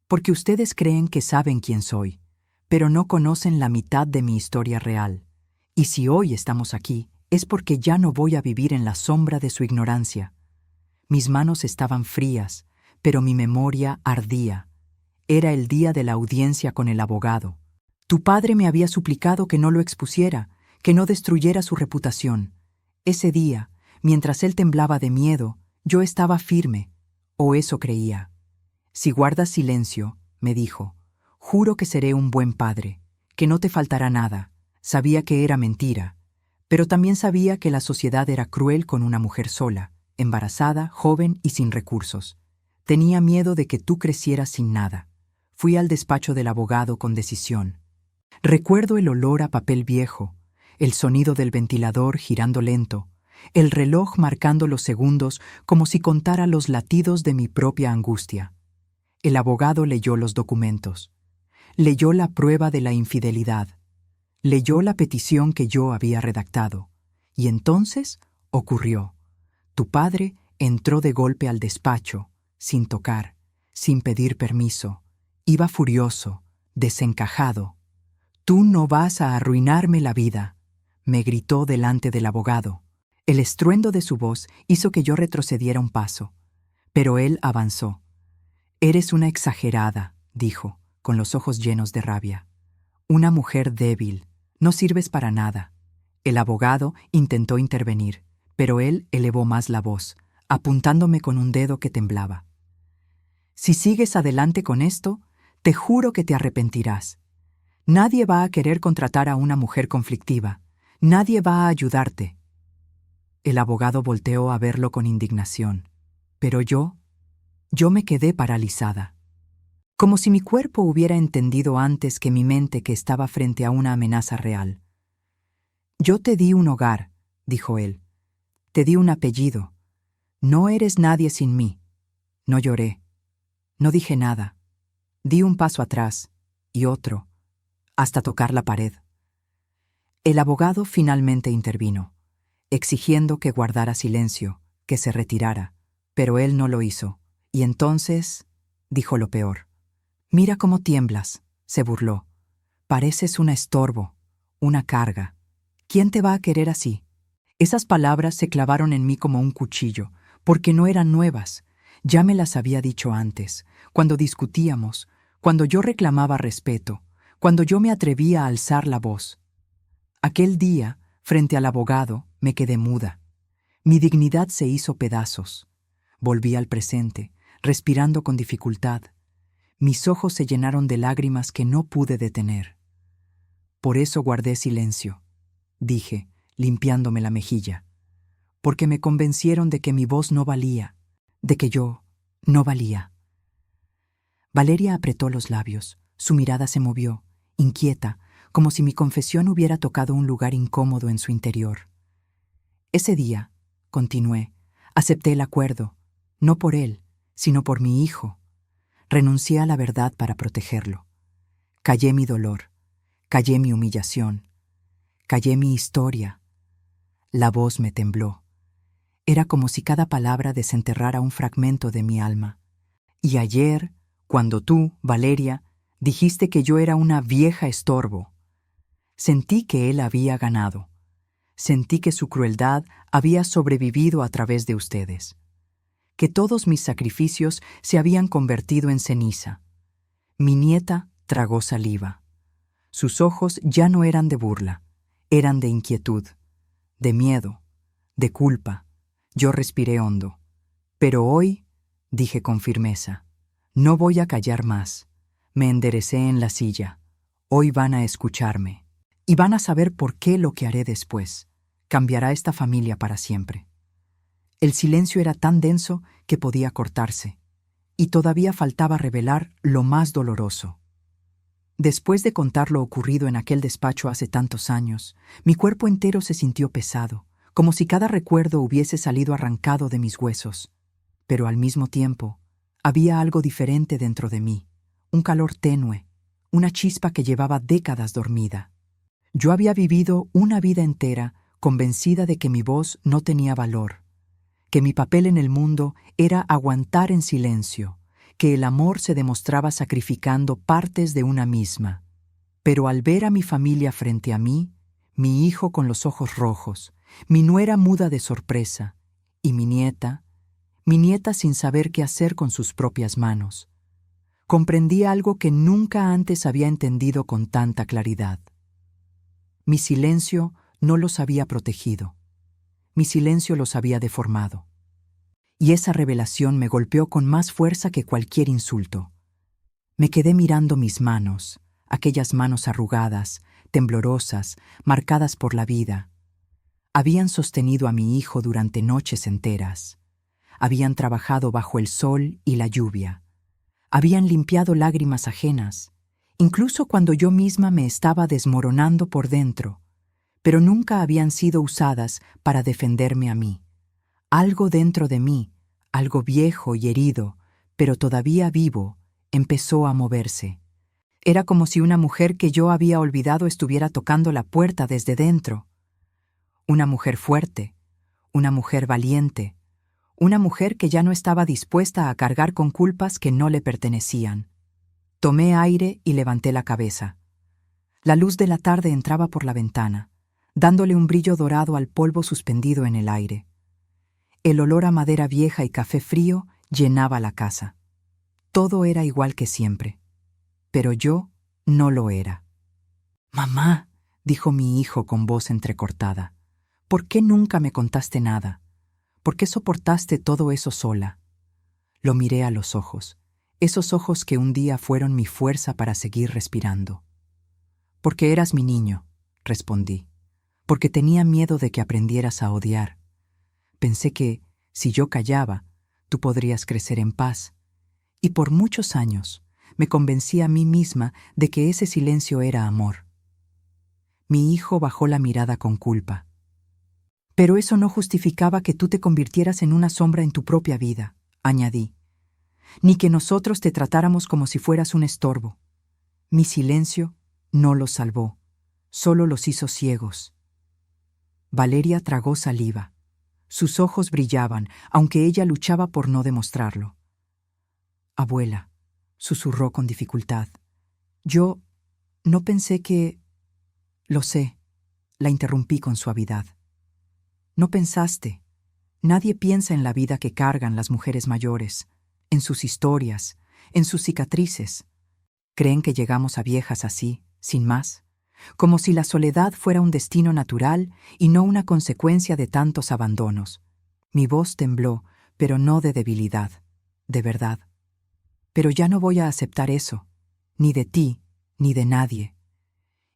[SPEAKER 1] porque ustedes creen que saben quién soy, pero no conocen la mitad de mi historia real. Y si hoy estamos aquí, es porque ya no voy a vivir en la sombra de su ignorancia. Mis manos estaban frías, pero mi memoria ardía. Era el día de la audiencia con el abogado. Tu padre me había suplicado que no lo expusiera, que no destruyera su reputación. Ese día, mientras él temblaba de miedo, yo estaba firme, o eso creía. Si guardas silencio, me dijo, juro que seré un buen padre, que no te faltará nada. Sabía que era mentira, pero también sabía que la sociedad era cruel con una mujer sola, embarazada, joven y sin recursos. Tenía miedo de que tú crecieras sin nada. Fui al despacho del abogado con decisión. Recuerdo el olor a papel viejo, el sonido del ventilador girando lento, el reloj marcando los segundos como si contara los latidos de mi propia angustia. El abogado leyó los documentos. Leyó la prueba de la infidelidad. Leyó la petición que yo había redactado. Y entonces ocurrió. Tu padre entró de golpe al despacho, sin tocar, sin pedir permiso, Iba furioso, desencajado. «Tú no vas a arruinarme la vida», me gritó delante del abogado. El estruendo de su voz hizo que yo retrocediera un paso, pero él avanzó. «Eres una exagerada», dijo, con los ojos llenos de rabia. «Una mujer débil. No sirves para nada». El abogado intentó intervenir, pero él elevó más la voz, apuntándome con un dedo que temblaba. «Si sigues adelante con esto, te juro que te arrepentirás. Nadie va a querer contratar a una mujer conflictiva. Nadie va a ayudarte». El abogado volteó a verlo con indignación, pero yo me quedé paralizada. Como si mi cuerpo hubiera entendido antes que mi mente que estaba frente a una amenaza real. «Yo te di un hogar», dijo él. «Te di un apellido. No eres nadie sin mí». No lloré. No dije nada. Di un paso atrás y otro, hasta tocar la pared. El abogado finalmente intervino, exigiendo que guardara silencio, que se retirara, pero él no lo hizo, y entonces dijo lo peor. «Mira cómo tiemblas», se burló. «Pareces un estorbo, una carga. ¿Quién te va a querer así?» Esas palabras se clavaron en mí como un cuchillo, porque no eran nuevas. Ya me las había dicho antes, cuando discutíamos, cuando yo reclamaba respeto, cuando yo me atrevía a alzar la voz. Aquel día, frente al abogado, me quedé muda. Mi dignidad se hizo pedazos. Volví al presente, respirando con dificultad. Mis ojos se llenaron de lágrimas que no pude detener. «Por eso guardé silencio», dije, limpiándome la mejilla, «porque me convencieron de que mi voz no valía, de que yo no valía». Valeria apretó los labios, su mirada se movió, inquieta, como si mi confesión hubiera tocado un lugar incómodo en su interior. «Ese día», continué, «acepté el acuerdo, no por él, sino por mi hijo. Renuncié a la verdad para protegerlo. Callé mi dolor, callé mi humillación, callé mi historia». La voz me tembló. Era como si cada palabra desenterrara un fragmento de mi alma. «Y ayer, cuando tú, Valeria, dijiste que yo era una vieja estorbo, sentí que él había ganado. Sentí que su crueldad había sobrevivido a través de ustedes, que todos mis sacrificios se habían convertido en ceniza». Mi nieta tragó saliva. Sus ojos ya no eran de burla, eran de inquietud, de miedo, de culpa. Yo respiré hondo. «Pero hoy», dije con firmeza, «no voy a callar más». Me enderecé en la silla. «Hoy van a escucharme. Y van a saber por qué lo que haré después cambiará esta familia para siempre». El silencio era tan denso que podía cortarse, y todavía faltaba revelar lo más doloroso. Después de contar lo ocurrido en aquel despacho hace tantos años, mi cuerpo entero se sintió pesado, como si cada recuerdo hubiese salido arrancado de mis huesos. Pero al mismo tiempo, había algo diferente dentro de mí, un calor tenue, una chispa que llevaba décadas dormida. Yo había vivido una vida entera convencida de que mi voz no tenía valor, que mi papel en el mundo era aguantar en silencio, que el amor se demostraba sacrificando partes de una misma. Pero al ver a mi familia frente a mí, mi hijo con los ojos rojos, mi nuera muda de sorpresa, y mi nieta sin saber qué hacer con sus propias manos, comprendí algo que nunca antes había entendido con tanta claridad. Mi silencio no los había protegido. Mi silencio los había deformado. Y esa revelación me golpeó con más fuerza que cualquier insulto. Me quedé mirando mis manos, aquellas manos arrugadas, temblorosas, marcadas por la vida. Habían sostenido a mi hijo durante noches enteras. Habían trabajado bajo el sol y la lluvia. Habían limpiado lágrimas ajenas, incluso cuando yo misma me estaba desmoronando por dentro, pero nunca habían sido usadas para defenderme a mí. Algo dentro de mí, algo viejo y herido, pero todavía vivo, empezó a moverse. Era como si una mujer que yo había olvidado estuviera tocando la puerta desde dentro. Una mujer fuerte, una mujer valiente, una mujer que ya no estaba dispuesta a cargar con culpas que no le pertenecían. Tomé aire y levanté la cabeza. La luz de la tarde entraba por la ventana, dándole un brillo dorado al polvo suspendido en el aire. El olor a madera vieja y café frío llenaba la casa. Todo era igual que siempre, pero yo no lo era. «Mamá», dijo mi hijo con voz entrecortada, «¿por qué nunca me contaste nada? ¿Por qué soportaste todo eso sola?» Lo miré a los ojos, esos ojos que un día fueron mi fuerza para seguir respirando. «Porque eras mi niño», respondí, «porque tenía miedo de que aprendieras a odiar. Pensé que, si yo callaba, tú podrías crecer en paz. Y por muchos años me convencí a mí misma de que ese silencio era amor». Mi hijo bajó la mirada con culpa. «Pero eso no justificaba que tú te convirtieras en una sombra en tu propia vida», añadí, «ni que nosotros te tratáramos como si fueras un estorbo. Mi silencio no los salvó, solo los hizo ciegos». Valeria tragó saliva. Sus ojos brillaban, aunque ella luchaba por no demostrarlo. «Abuela», susurró con dificultad, «yo no pensé que...» «Lo sé», la interrumpí con suavidad. «No pensaste. Nadie piensa en la vida que cargan las mujeres mayores, en sus historias, en sus cicatrices. Creen que llegamos a viejas así, sin más, como si la soledad fuera un destino natural y no una consecuencia de tantos abandonos». Mi voz tembló, pero no de debilidad, de verdad. «Pero ya no voy a aceptar eso, ni de ti, ni de nadie».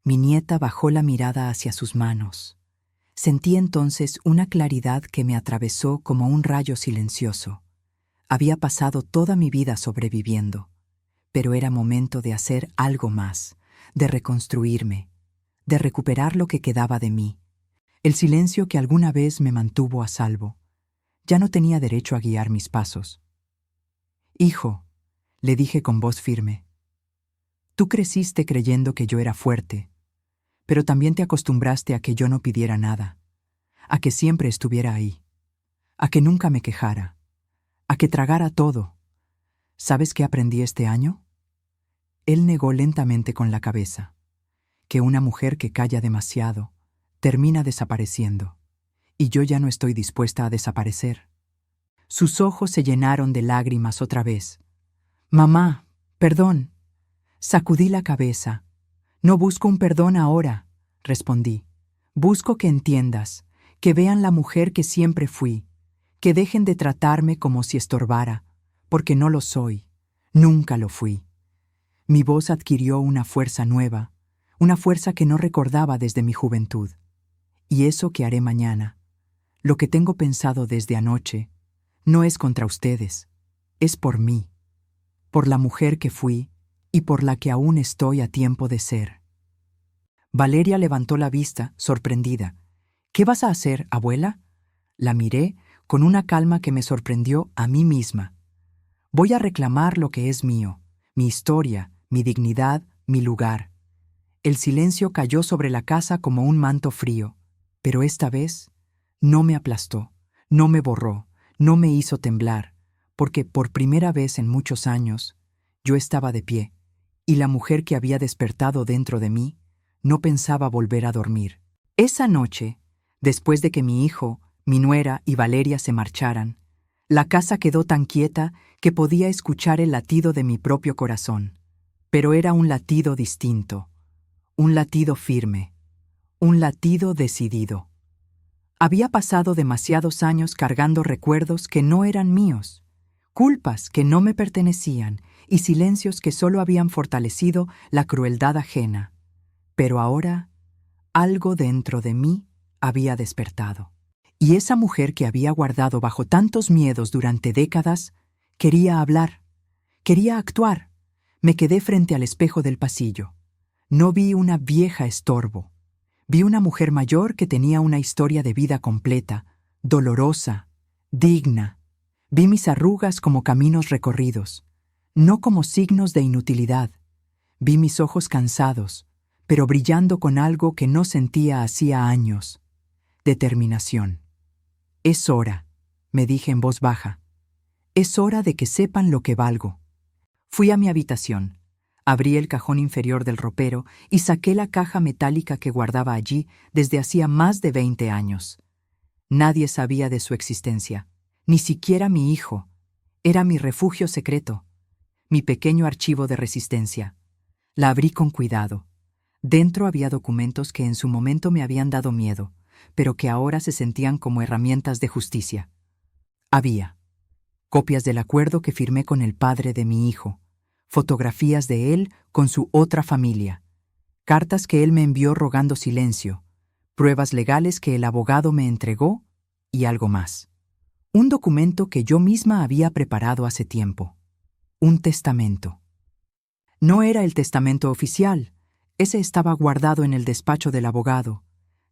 [SPEAKER 1] Mi nieta bajó la mirada hacia sus manos. Sentí entonces una claridad que me atravesó como un rayo silencioso. Había pasado toda mi vida sobreviviendo, pero era momento de hacer algo más, de reconstruirme, de recuperar lo que quedaba de mí, el silencio que alguna vez me mantuvo a salvo. Ya no tenía derecho a guiar mis pasos. «Hijo», le dije con voz firme, «tú creciste creyendo que yo era fuerte, pero también te acostumbraste a que yo no pidiera nada, a que siempre estuviera ahí, a que nunca me quejara, a que tragara todo. ¿Sabes qué aprendí este año?» Él negó lentamente con la cabeza, que una mujer que calla demasiado termina desapareciendo, y yo ya no estoy dispuesta a desaparecer. Sus ojos se llenaron de lágrimas otra vez. «Mamá, perdón». Sacudí la cabeza. «No busco un perdón ahora», respondí. «Busco que entiendas, que vean la mujer que siempre fui, que dejen de tratarme como si estorbara, porque no lo soy, nunca lo fui». Mi voz adquirió una fuerza nueva, una fuerza que no recordaba desde mi juventud. «Y eso que haré mañana, lo que tengo pensado desde anoche, no es contra ustedes, es por mí, por la mujer que fui y por la que aún estoy a tiempo de ser». Valeria levantó la vista, sorprendida. «¿Qué vas a hacer, abuela?». La miré con una calma que me sorprendió a mí misma. «Voy a reclamar lo que es mío, mi historia, mi dignidad, mi lugar». El silencio cayó sobre la casa como un manto frío, pero esta vez no me aplastó, no me borró, no me hizo temblar, porque por primera vez en muchos años yo estaba de pie, y la mujer que había despertado dentro de mí no pensaba volver a dormir. Esa noche, después de que mi hijo, mi nuera y Valeria se marcharan, la casa quedó tan quieta que podía escuchar el latido de mi propio corazón. Pero era un latido distinto, un latido firme, un latido decidido. Había pasado demasiados años cargando recuerdos que no eran míos, culpas que no me pertenecían y silencios que solo habían fortalecido la crueldad ajena. Pero ahora, algo dentro de mí había despertado. Y esa mujer que había guardado bajo tantos miedos durante décadas, quería hablar, quería actuar. Me quedé frente al espejo del pasillo. No vi una vieja estorbo. Vi una mujer mayor que tenía una historia de vida completa, dolorosa, digna. Vi mis arrugas como caminos recorridos, no como signos de inutilidad. Vi mis ojos cansados, pero brillando con algo que no sentía hacía años: determinación. «Es hora», me dije en voz baja. «Es hora de que sepan lo que valgo». Fui a mi habitación. Abrí el cajón inferior del ropero y saqué la caja metálica que guardaba allí desde hacía más de 20 años. Nadie sabía de su existencia, ni siquiera mi hijo. Era mi refugio secreto, mi pequeño archivo de resistencia. La abrí con cuidado. Dentro había documentos que en su momento me habían dado miedo, pero que ahora se sentían como herramientas de justicia. Había copias del acuerdo que firmé con el padre de mi hijo, fotografías de él con su otra familia, cartas que él me envió rogando silencio, pruebas legales que el abogado me entregó y algo más. Un documento que yo misma había preparado hace tiempo. Un testamento. No era el testamento oficial, ese estaba guardado en el despacho del abogado,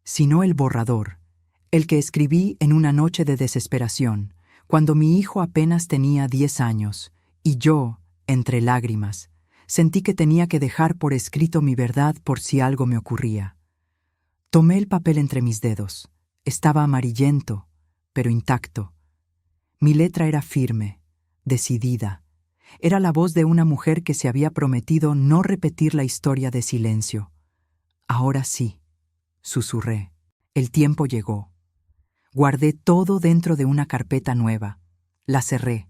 [SPEAKER 1] sino el borrador, el que escribí en una noche de desesperación, cuando mi hijo apenas tenía 10 años, y yo, entre lágrimas, sentí que tenía que dejar por escrito mi verdad por si algo me ocurría. Tomé el papel entre mis dedos. Estaba amarillento, pero intacto. Mi letra era firme, decidida. Era la voz de una mujer que se había prometido no repetir la historia de silencio. Ahora sí, susurré. El tiempo llegó. Guardé todo dentro de una carpeta nueva. La cerré.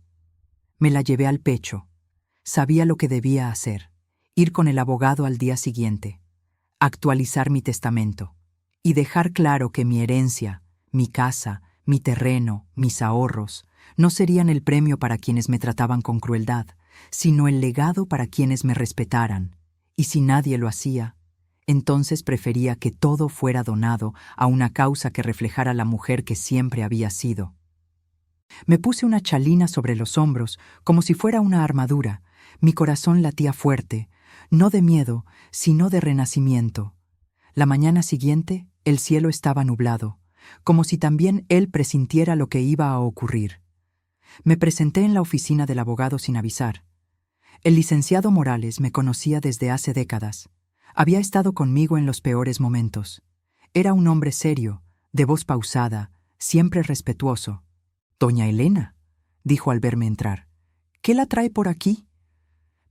[SPEAKER 1] Me la llevé al pecho. Sabía lo que debía hacer. Ir con el abogado al día siguiente. Actualizar mi testamento. Y dejar claro que mi herencia, mi casa, mi terreno, mis ahorros, no serían el premio para quienes me trataban con crueldad, sino el legado para quienes me respetaran. Y si nadie lo hacía, entonces prefería que todo fuera donado a una causa que reflejara la mujer que siempre había sido. Me puse una chalina sobre los hombros, como si fuera una armadura. Mi corazón latía fuerte, no de miedo, sino de renacimiento. La mañana siguiente, el cielo estaba nublado, como si también él presintiera lo que iba a ocurrir. Me presenté en la oficina del abogado sin avisar. El licenciado Morales me conocía desde hace décadas. Había estado conmigo en los peores momentos. Era un hombre serio, de voz pausada, siempre respetuoso. «Doña Elena», dijo al verme entrar, «¿qué la trae por aquí?»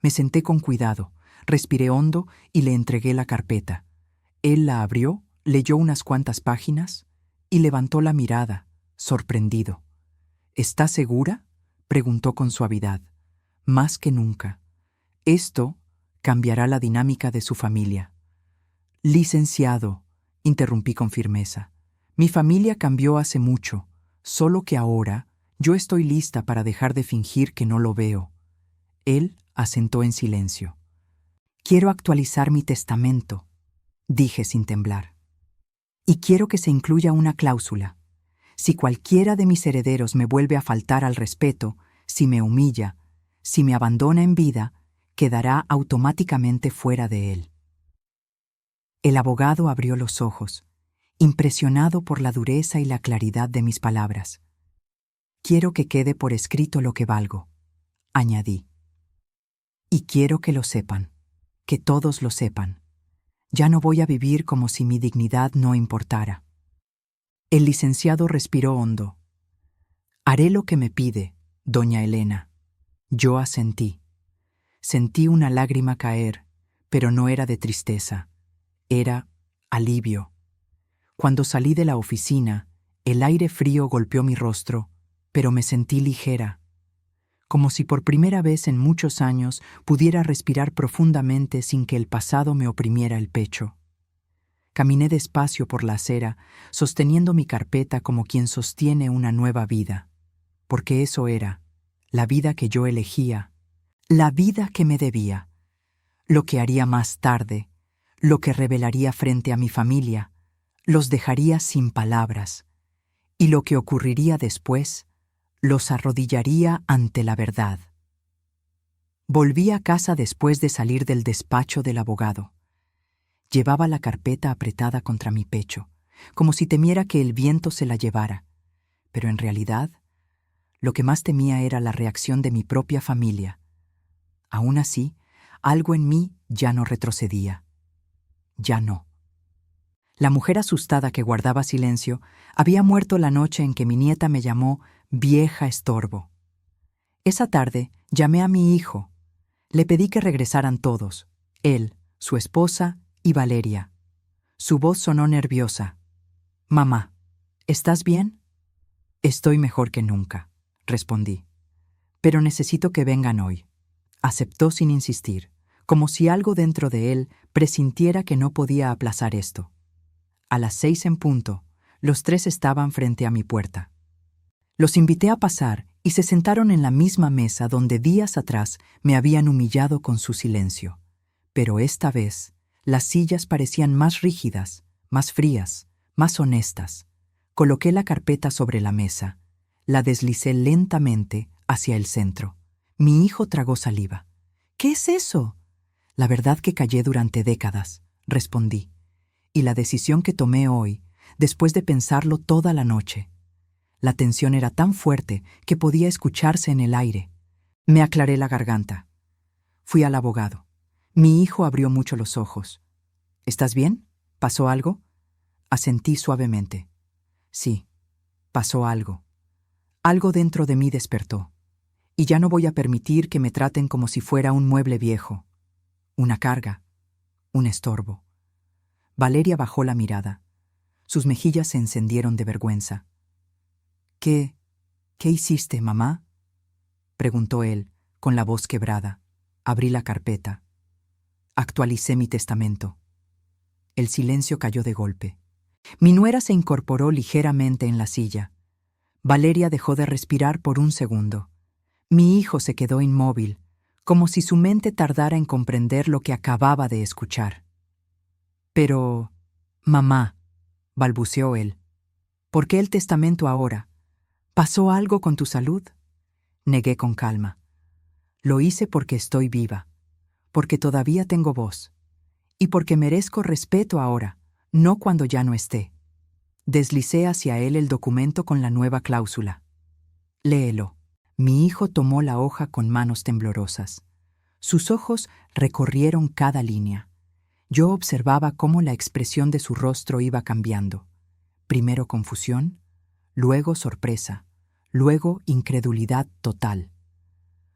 [SPEAKER 1] Me senté con cuidado, respiré hondo y le entregué la carpeta. Él la abrió, leyó unas cuantas páginas y levantó la mirada, sorprendido. «¿Está segura?», preguntó con suavidad. «Más que nunca. Esto cambiará la dinámica de su familia». «Licenciado», interrumpí con firmeza, «mi familia cambió hace mucho, solo que ahora yo estoy lista para dejar de fingir que no lo veo». Él asentó en silencio. «Quiero actualizar mi testamento», dije sin temblar. «Y quiero que se incluya una cláusula. Si cualquiera de mis herederos me vuelve a faltar al respeto, si me humilla, si me abandona en vida, quedará automáticamente fuera de él». El abogado abrió los ojos, impresionado por la dureza y la claridad de mis palabras. «Quiero que quede por escrito lo que valgo», añadí. «Y quiero que lo sepan, que todos lo sepan. Ya no voy a vivir como si mi dignidad no importara». El licenciado respiró hondo. «Haré lo que me pide, doña Elena». Yo asentí. Sentí una lágrima caer, pero no era de tristeza. Era alivio. Cuando salí de la oficina, el aire frío golpeó mi rostro, pero me sentí ligera, como si por primera vez en muchos años pudiera respirar profundamente sin que el pasado me oprimiera el pecho. Caminé despacio por la acera, sosteniendo mi carpeta como quien sostiene una nueva vida, porque eso era, la vida que yo elegía, la vida que me debía, lo que haría más tarde, lo que revelaría frente a mi familia, los dejaría sin palabras, y lo que ocurriría después, los arrodillaría ante la verdad. Volví a casa después de salir del despacho del abogado. Llevaba la carpeta apretada contra mi pecho, como si temiera que el viento se la llevara, pero en realidad, lo que más temía era la reacción de mi propia familia. Aún así, algo en mí ya no retrocedía. Ya no. La mujer asustada que guardaba silencio había muerto la noche en que mi nieta me llamó vieja estorbo. Esa tarde llamé a mi hijo. Le pedí que regresaran todos, él, su esposa y Valeria. Su voz sonó nerviosa. «Mamá, ¿estás bien?» «Estoy mejor que nunca», respondí. «Pero necesito que vengan hoy». Aceptó sin insistir, como si algo dentro de él presintiera que no podía aplazar esto. A las 6 en punto, los tres estaban frente a mi puerta. Los invité a pasar y se sentaron en la misma mesa donde días atrás me habían humillado con su silencio. Pero esta vez, las sillas parecían más rígidas, más frías, más honestas. Coloqué la carpeta sobre la mesa, la deslicé lentamente hacia el centro. Mi hijo tragó saliva. «¿Qué es eso?» «La verdad que callé durante décadas», respondí. «Y la decisión que tomé hoy, después de pensarlo toda la noche». La tensión era tan fuerte que podía escucharse en el aire. Me aclaré la garganta. Fui al abogado. Mi hijo abrió mucho los ojos. «¿Estás bien? ¿Pasó algo?» Asentí suavemente. «Sí, pasó algo. Algo dentro de mí despertó. Y ya no voy a permitir que me traten como si fuera un mueble viejo, una carga, un estorbo». Valeria bajó la mirada. Sus mejillas se encendieron de vergüenza. «¿Qué hiciste, mamá?», preguntó él, con la voz quebrada. Abrí la carpeta. Actualicé mi testamento. El silencio cayó de golpe. Mi nuera se incorporó ligeramente en la silla. Valeria dejó de respirar por un segundo. Mi hijo se quedó inmóvil, como si su mente tardara en comprender lo que acababa de escuchar. «Pero, mamá», balbuceó él, «¿por qué el testamento ahora? ¿Pasó algo con tu salud?». Negué con calma. «Lo hice porque estoy viva, porque todavía tengo voz, y porque merezco respeto ahora, no cuando ya no esté». Deslicé hacia él el documento con la nueva cláusula. «Léelo». Mi hijo tomó la hoja con manos temblorosas. Sus ojos recorrieron cada línea. Yo observaba cómo la expresión de su rostro iba cambiando. Primero confusión, luego sorpresa, luego incredulidad total.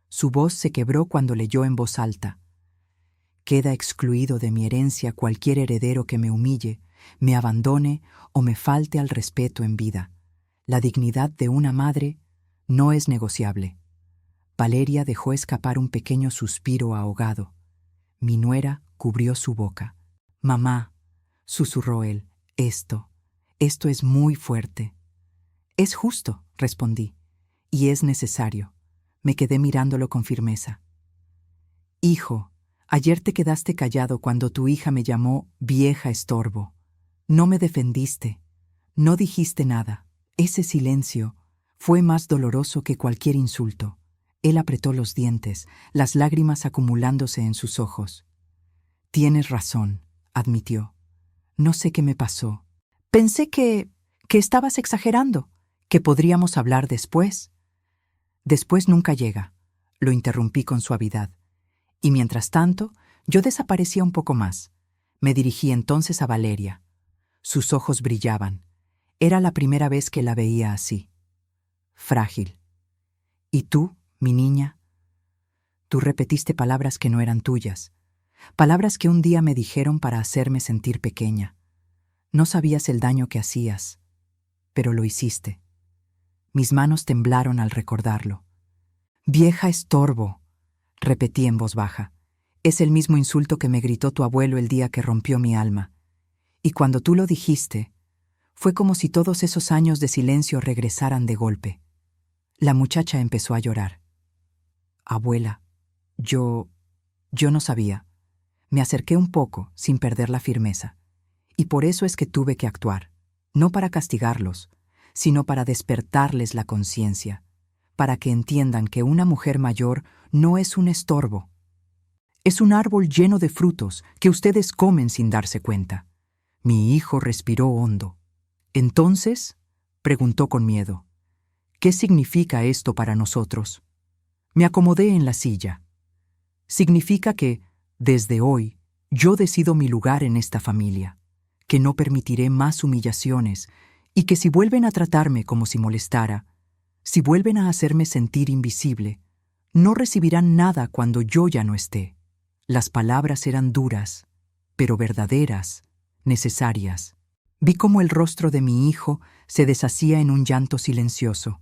[SPEAKER 1] Su voz se quebró cuando leyó en voz alta. «Queda excluido de mi herencia cualquier heredero que me humille, me abandone o me falte al respeto en vida. La dignidad de una madre no es negociable». Valeria dejó escapar un pequeño suspiro ahogado. Mi nuera cubrió su boca. «Mamá», susurró él, esto es muy fuerte». «Es justo», respondí, «y es necesario». Me quedé mirándolo con firmeza. «Hijo, ayer te quedaste callado cuando tu hija me llamó vieja estorbo. No me defendiste, no dijiste nada. Ese silencio fue más doloroso que cualquier insulto». Él apretó los dientes, las lágrimas acumulándose en sus ojos. «Tienes razón», admitió. «No sé qué me pasó. Pensé que estabas exagerando, que podríamos hablar después». «Después nunca llega», lo interrumpí con suavidad. Y mientras tanto, yo desaparecía un poco más. Me dirigí entonces a Valeria. Sus ojos brillaban. Era la primera vez que la veía así. Frágil. «¿Y tú, mi niña?» Tú repetiste palabras que no eran tuyas, palabras que un día me dijeron para hacerme sentir pequeña. No sabías el daño que hacías, pero lo hiciste. Mis manos temblaron al recordarlo. «Vieja estorbo», repetí en voz baja. «Es el mismo insulto que me gritó tu abuelo el día que rompió mi alma. Y cuando tú lo dijiste, fue como si todos esos años de silencio regresaran de golpe». La muchacha empezó a llorar. «Abuela, yo no sabía». Me acerqué un poco, sin perder la firmeza. Y por eso es que tuve que actuar, no para castigarlos, sino para despertarles la conciencia, para que entiendan que una mujer mayor no es un estorbo. Es un árbol lleno de frutos que ustedes comen sin darse cuenta. Mi hijo respiró hondo. «¿Entonces?», preguntó con miedo. «¿Qué significa esto para nosotros?». Me acomodé en la silla. «Significa que, desde hoy, yo decido mi lugar en esta familia, que no permitiré más humillaciones y que si vuelven a tratarme como si molestara, si vuelven a hacerme sentir invisible, No recibirán nada cuando yo ya no esté. Las palabras eran duras, pero verdaderas, necesarias. Vi cómo el rostro de mi hijo se deshacía en un llanto silencioso.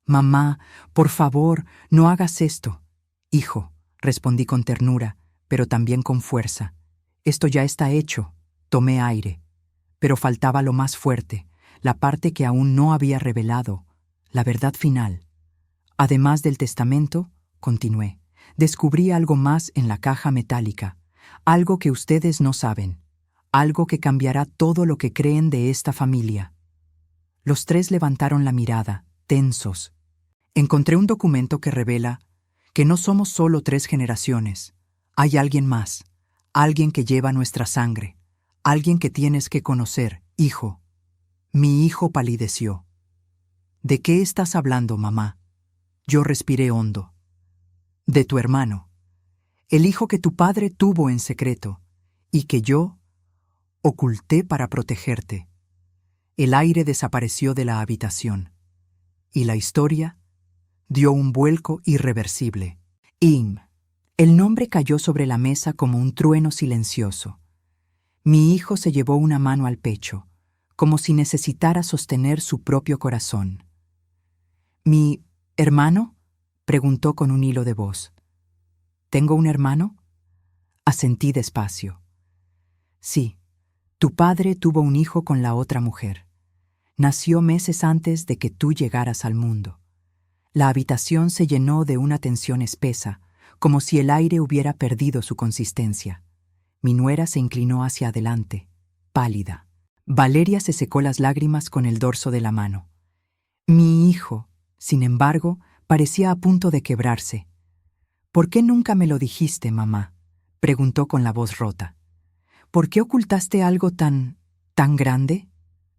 [SPEAKER 1] «Mamá, por favor, no hagas esto». «Hijo», respondí con ternura, pero también con fuerza. «Esto ya está hecho». Tomé aire. Pero faltaba lo más fuerte, la parte que aún no había revelado, la verdad final. Además del testamento, continué, descubrí algo más en la caja metálica, algo que ustedes no saben, algo que cambiará todo lo que creen de esta familia. Los tres levantaron la mirada, tensos. Encontré un documento que revela que no somos solo 3 generaciones. Hay alguien más, alguien que lleva nuestra sangre, alguien que tienes que conocer, hijo. Mi hijo palideció. ¿De qué estás hablando, mamá? Yo respiré hondo. De tu hermano, el hijo que tu padre tuvo en secreto y que yo oculté para protegerte. El aire desapareció de la habitación y la historia dio un vuelco irreversible. Im. El nombre cayó sobre la mesa como un trueno silencioso. Mi hijo se llevó una mano al pecho, como si necesitara sostener su propio corazón. ¿Mi hermano?, preguntó con un hilo de voz. ¿Tengo un hermano? Asentí despacio. Sí, tu padre tuvo un hijo con la otra mujer. Nació meses antes de que tú llegaras al mundo. La habitación se llenó de una tensión espesa, como si el aire hubiera perdido su consistencia. Mi nuera se inclinó hacia adelante, pálida. Valeria se secó las lágrimas con el dorso de la mano. Mi hijo, sin embargo, parecía a punto de quebrarse. ¿Por qué nunca me lo dijiste, mamá?, preguntó con la voz rota. ¿Por qué ocultaste algo tan grande?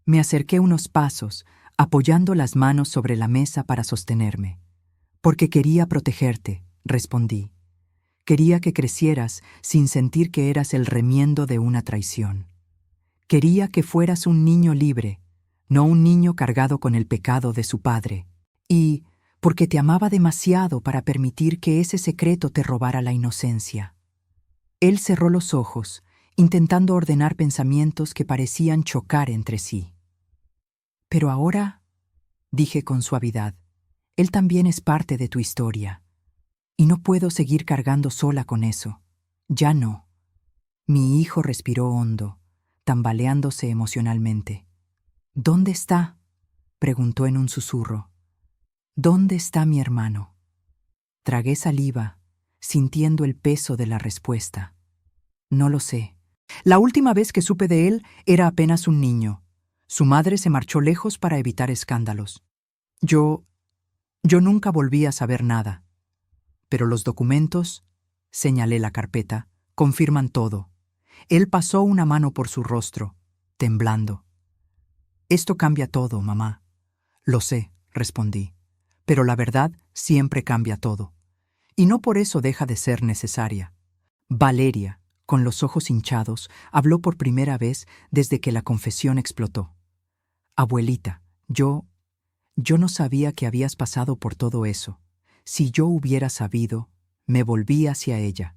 [SPEAKER 1] Me acerqué unos pasos, apoyando las manos sobre la mesa para sostenerme. Porque quería protegerte, respondí. Quería que crecieras sin sentir que eras el remiendo de una traición. Quería que fueras un niño libre, no un niño cargado con el pecado de su padre. Y porque te amaba demasiado para permitir que ese secreto te robara la inocencia. Él cerró los ojos, intentando ordenar pensamientos que parecían chocar entre sí. Pero ahora, dije con suavidad, él también es parte de tu historia. Y no puedo seguir cargando sola con eso. Ya no. Mi hijo respiró hondo, tambaleándose emocionalmente. ¿Dónde está?, preguntó en un susurro. ¿Dónde está mi hermano? Tragué saliva, sintiendo el peso de la respuesta. No lo sé. La última vez que supe de él era apenas un niño. Su madre se marchó lejos para evitar escándalos. Yo nunca volví a saber nada. Pero los documentos, señalé la carpeta, confirman todo. Él pasó una mano por su rostro, temblando. Esto cambia todo, mamá. Lo sé, respondí. Pero la verdad siempre cambia todo. Y no por eso deja de ser necesaria. Valeria, con los ojos hinchados, habló por primera vez desde que la confesión explotó. Abuelita, yo no sabía que habías pasado por todo eso. Si yo hubiera sabido, me volví hacia ella.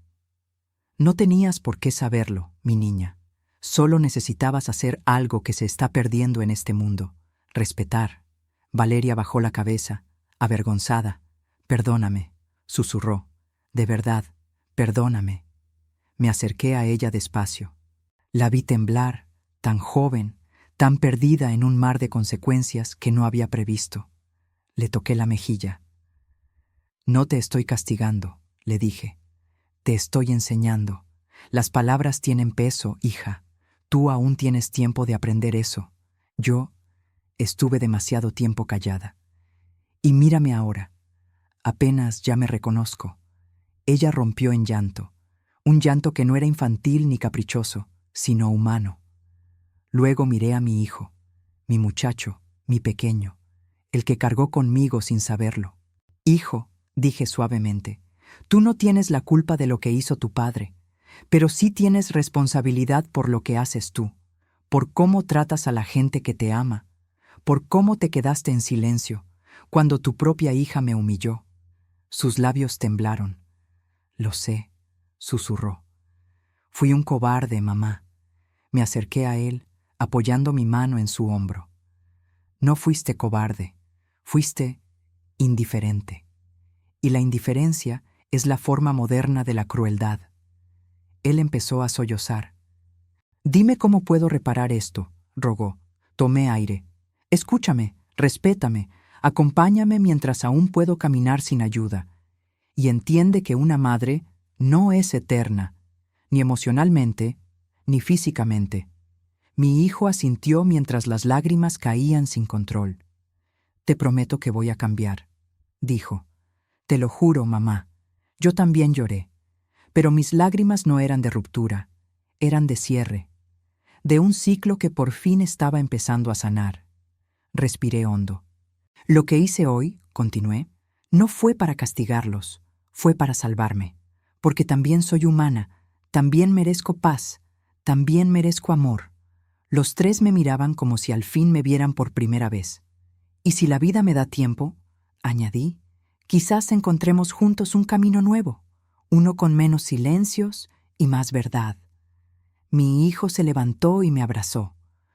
[SPEAKER 1] No tenías por qué saberlo, mi niña. Solo necesitabas hacer algo que se está perdiendo en este mundo. Respetar. Valeria bajó la cabeza, avergonzada. Perdóname, susurró. De verdad, perdóname. Me acerqué a ella despacio. La vi temblar, tan joven, tan perdida en un mar de consecuencias que no había previsto. Le toqué la mejilla. No te estoy castigando, le dije. Te estoy enseñando. Las palabras tienen peso, hija. Tú aún tienes tiempo de aprender eso. Yo estuve demasiado tiempo callada. Y mírame ahora. Apenas ya me reconozco. Ella rompió en llanto. Un llanto que no era infantil ni caprichoso, sino humano. Luego miré a mi hijo, mi muchacho, mi pequeño, el que cargó conmigo sin saberlo. Hijo, dije suavemente, tú no tienes la culpa de lo que hizo tu padre, pero sí tienes responsabilidad por lo que haces tú, por cómo tratas a la gente que te ama, por cómo te quedaste en silencio cuando tu propia hija me humilló. Sus labios temblaron. Lo sé, susurró. Fui un cobarde, mamá. Me acerqué a él, apoyando mi mano en su hombro. No fuiste cobarde, fuiste indiferente. Y la indiferencia es la forma moderna de la crueldad. Él empezó a sollozar. Dime cómo puedo reparar esto, rogó. Tomé aire. Escúchame, respétame, acompáñame mientras aún puedo caminar sin ayuda. Y entiende que una madre no es eterna, ni emocionalmente, ni físicamente. Mi hijo asintió mientras las lágrimas caían sin control. Te prometo que voy a cambiar, dijo. Te lo juro, mamá. Yo también lloré. Pero mis lágrimas no eran de ruptura, eran de cierre, de un ciclo que por fin estaba empezando a sanar. Respiré hondo. Lo que hice hoy, continué, no fue para castigarlos, fue para salvarme, porque también soy humana, también merezco paz, también merezco amor. Los tres me miraban como si al fin me vieran por primera vez. Y si la vida me da tiempo, añadí, quizás encontremos juntos un camino nuevo, uno con menos silencios y más verdad. Mi hijo se levantó y me abrazó.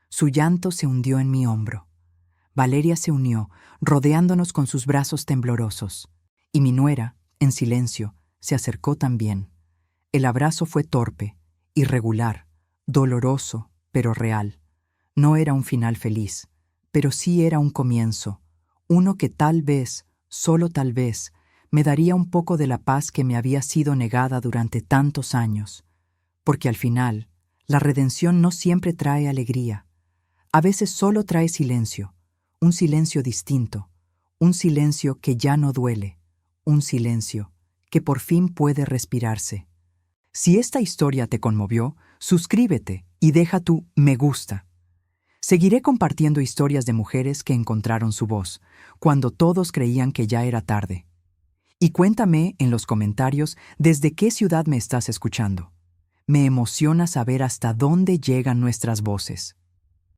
[SPEAKER 1] Su llanto se hundió en mi hombro. Valeria se unió, rodeándonos con sus brazos temblorosos. Y mi nuera, en silencio, se acercó también. El abrazo fue torpe, irregular, doloroso, pero real. No era un final feliz, pero sí era un comienzo, uno que tal vez, solo tal vez, me daría un poco de la paz que me había sido negada durante tantos años. Porque al final, la redención no siempre trae alegría. A veces solo trae silencio, un silencio distinto, un silencio que ya no duele, un silencio que por fin puede respirarse. Si esta historia te conmovió, suscríbete y deja tu me gusta. Seguiré compartiendo historias de mujeres que encontraron su voz, cuando todos creían que ya era tarde. Y cuéntame en los comentarios desde qué ciudad me estás escuchando. Me emociona saber hasta dónde llegan nuestras voces.